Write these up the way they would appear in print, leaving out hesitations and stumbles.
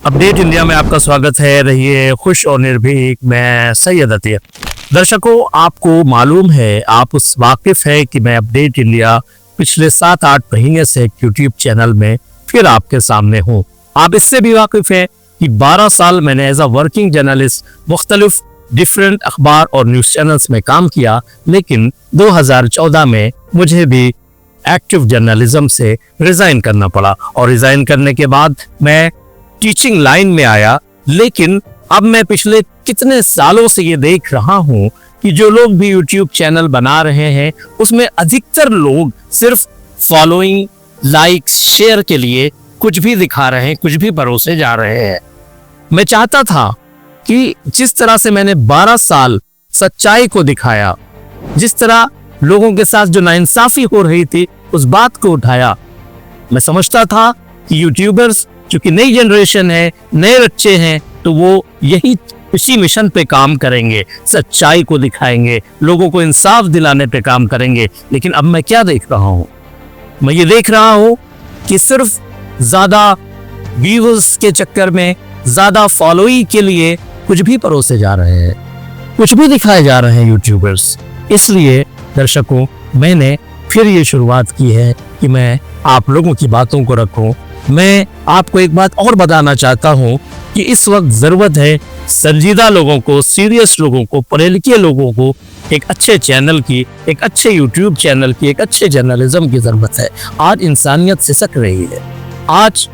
Update India में आपका स्वागत है। रहिए खुश और निर्भीक। मैं सैयद अतीक। दर्शकों, आपको मालूम है, आप उस वाकिफ है कि मैं अपडेट इंडिया पिछले 7-8 महीने से एक यूट्यूब चैनल में फिर आपके सामने हूँ। आप इससे भी वाकिफ है कि 12 साल मैंने एज अ वर्किंग जर्नलिस्ट मुख्तलिफ डिफरेंट अखबार और न्यूज चैनल्स में काम किया, लेकिन 2014 में मुझे भी एक्टिव जर्नलिज्म से रिजाइन करना पड़ा और रिजाइन करने के बाद मैं टीचिंग लाइन में आया। लेकिन अब मैं पिछले कितने सालों से ये देख रहा हूँ कि जो लोग भी यूट्यूब चैनल बना रहे हैं उसमें अधिकतर लोग सिर्फ फॉलोइंग, लाइक, शेयर के लिए कुछ भी दिखा रहे हैं, कुछ भी परोसे जा रहे हैं। मैं चाहता था कि जिस तरह से मैंने 12 साल सच्चाई को दिखाया, जिस तरह लोगों के साथ जो नाइंसाफी हो रही थी उस बात को उठाया, मैं समझता था कि यूट्यूबर्स क्योंकि नई जनरेशन है, नए बच्चे हैं, तो वो यही इसी मिशन पे काम करेंगे, सच्चाई को दिखाएंगे, लोगों को इंसाफ दिलाने पे काम करेंगे। लेकिन अब मैं क्या देख रहा हूँ? मैं ये देख रहा हूँ कि सिर्फ ज्यादा व्यूअर्स के चक्कर में, ज्यादा फॉलोइंग के लिए कुछ भी परोसे जा रहे हैं, कुछ भी दिखाए जा रहे हैं यूट्यूबर्स। इसलिए दर्शकों, मैंने फिर ये शुरुआत की है कि मैं आप लोगों की बातों को रखूं। मैं आपको एक बात और बताना चाहता हूं कि इस वक्त जरूरत है संजीदा लोगों को, सीरियस लोगों को, पढ़े लिखे लोगों को एक अच्छे चैनल की, एक अच्छे यूट्यूब चैनल की, एक अच्छे जर्नलिज्म की जरूरत है। आज इंसानियत सिसक रही है। आज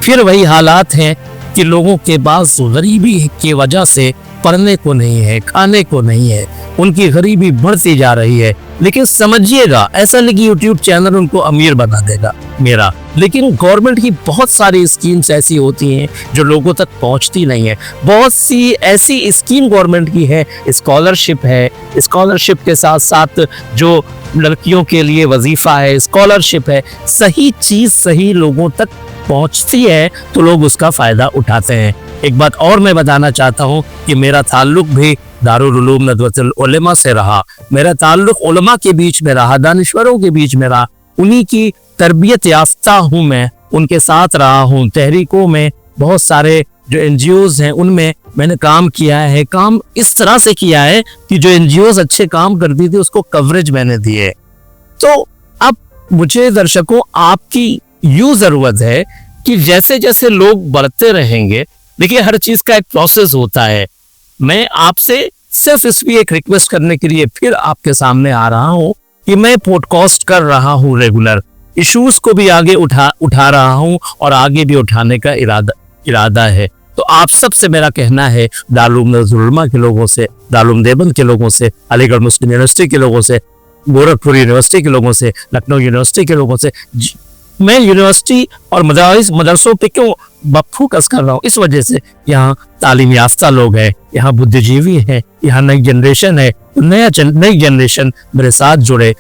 फिर वही हालात हैं कि लोगों के पास गरीबी की वजह से पढ़ने को नहीं है, खाने को नहीं है, उनकी गरीबी बढ़ती जा रही है। लेकिन समझिएगा, ऐसा नहीं कि यूट्यूब चैनल उनको अमीर बना देगा मेरा, लेकिन गवर्नमेंट की बहुत सारी स्कीम्स ऐसी होती हैं जो लोगों तक पहुंचती नहीं है। बहुत सी ऐसी स्कीम गवर्नमेंट की है, स्कॉलरशिप है, स्कॉलरशिप के साथ साथ जो लड़कियों के लिए वजीफा है, स्कॉलरशिप है, सही चीज सही लोगों तक पहुंचती है तो लोग उसका फायदा उठाते हैं। एक बात और मैं बताना चाहता हूं कि मेरा ताल्लुक भी दारुल उलूम नदवतुल उलमा से रहा। मेरा ताल्लुक उलमा के बीच में रहा, दानिश्वरों के बीच में रहा। उन्हीं की तरबियत याफ्ता हूं मैं, उनके साथ रहा हूं। तहरीकों में बहुत सारे जो एनजीओज हैं उनमें मैंने काम किया है। काम इस तरह से किया है कि जो एनजीओज अच्छे काम करती थी उसको कवरेज मैंने दी है। तो अब मुझे दर्शकों आपकी यूं जरूरत है कि जैसे जैसे लोग बढ़ते रहेंगे, देखिए हर चीज का एक प्रोसेस होता है। मैं आपसे सिर्फ इसलिए एक रिक्वेस्ट करने के लिए फिर आपके सामने आ रहा हूं कि मैं पॉडकास्ट कर रहा हूं रेगुलर, इश्यूज को भी आगे उठा रहा हूं और आगे भी उठाने का इरादा है। तो आप सबसे मेरा कहना है, दारुल नदवतुल उलमा के लोगों से, दारुल देवबंद के लोगों से, अलीगढ़ मुस्लिम यूनिवर्सिटी के लोगों से, गोरखपुर यूनिवर्सिटी के लोगों से, लखनऊ यूनिवर्सिटी के लोगों से, मैं यूनिवर्सिटी और मदरसों पे क्यों फोकस कर रहा हूँ? इस वजह से यहाँ तालीम याफ्ता लोग हैं, यहाँ बुद्धिजीवी हैं, यहाँ नई जनरेशन है। नई जनरेशन मेरे साथ जुड़े,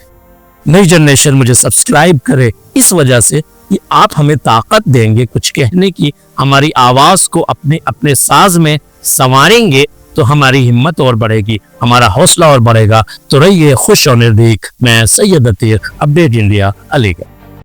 नई जनरेशन मुझे सब्सक्राइब करे। इस वजह से कि आप हमें ताकत देंगे कुछ कहने की, हमारी आवाज को अपने साज में संवारेंगे तो हमारी हिम्मत और बढ़ेगी, हमारा हौसला और बढ़ेगा। तो रहिए खुश और निर्भीक। मैं सैयद अतीक, अपडेट इंडिया, अलीगढ़।